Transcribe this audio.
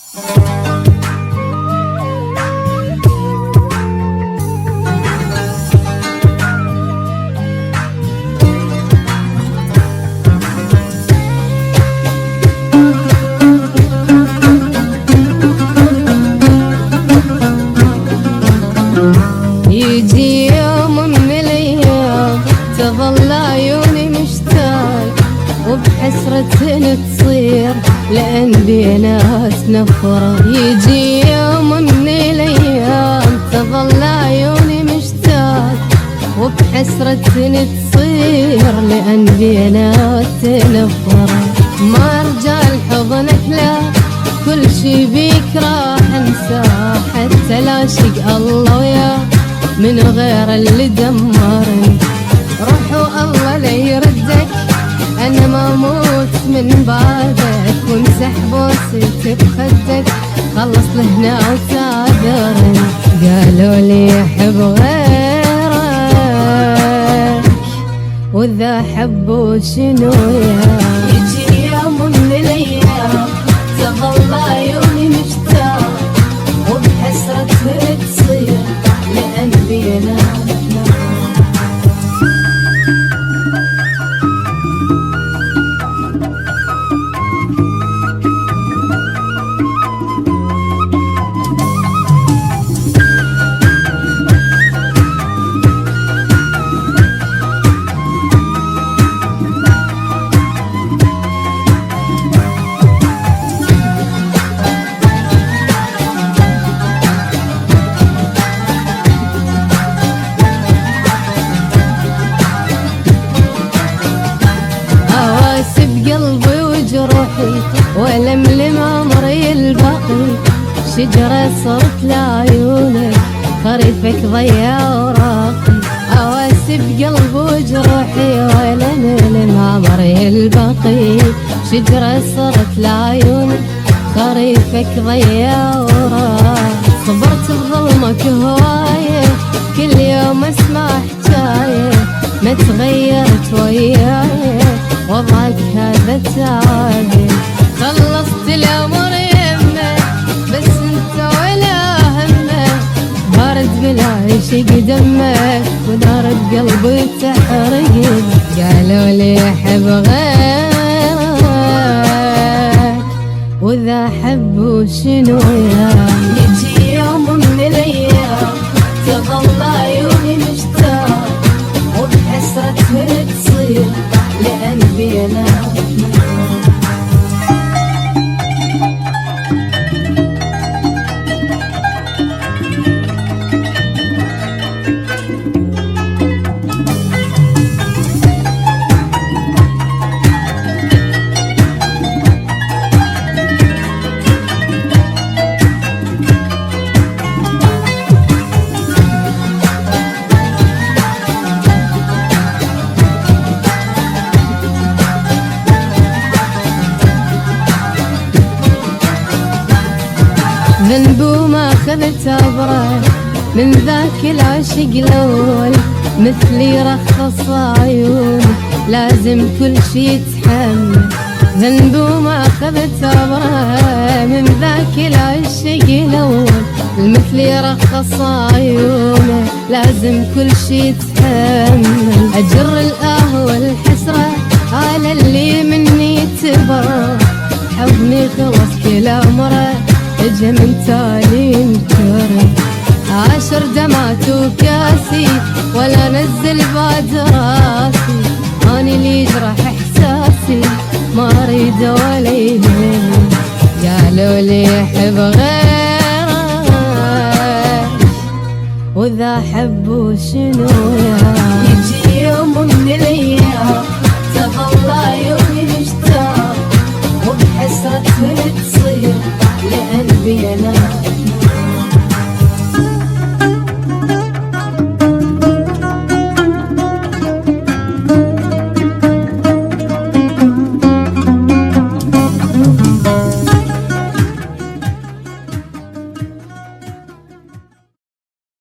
يجي يوم من الايام تظل عيوني مشتاق وبحسرة تصير لأن بينات نفرة. يجي يوم من الايام تظل عيوني مشتاق وبحسرة تصير لأن بينات نفرة. ما ارجع لحضنك لا كل شي بيك راح انساه، حتى لا شق الله وياه من غير اللي دمرني. روح والله لا يردك انا ما موت من بعدك، وامسح بوسيتي بخدك خلص لهنا وتعذرني. قالوا لي يحب غيرك واذا حبوا شنو يا. يجي يوم من الايام تظل عيوني مشتاق وبحسرة تصير لأن بيناتنا. قلبي وجروحي ولملم عمري الباقي، شجرة صرت لعيونك خريفك ضيع وراقي. اواسي بقلبي وجروحي ولملم عمري الباقي، شجرة صرت لعيونك خريفك ضيع وراقي. صبرت بظلمك هواية كل يوم اسمع حكاية، ما تغيرت وياي وضعك هذا تعالي. خلصت الامر يمه بس انت ولا همه، بارد بالعيش دمك ونار بقلبي تحرق. قالوا لي يحب غيرك واذا حبوا شنو يا. يجي يوم من الايام تظل عيوني مشتاق وبحسرة تصير لأن بيناتنا. ذنب وما اخذت عبره من ذاك العشق الاول، مثلي رخص عيوني لازم كل شي يتحمل. ذنب وما اخذت عبره من ذاك العشق الاول، مثلي رخص عيوني لازم كل شي يتحمل. اجر الاه والحسره على اللي مني تبرى، حضني خلص كل عمره اجا من تالي انكرم. عاشر دمعت وكاسي ولا نزل بعد راسي، اني اللي يجرح احساسي ما اريد ولا يهمني. قالوا لي يحب غيرك واذا حبوا شنو يا.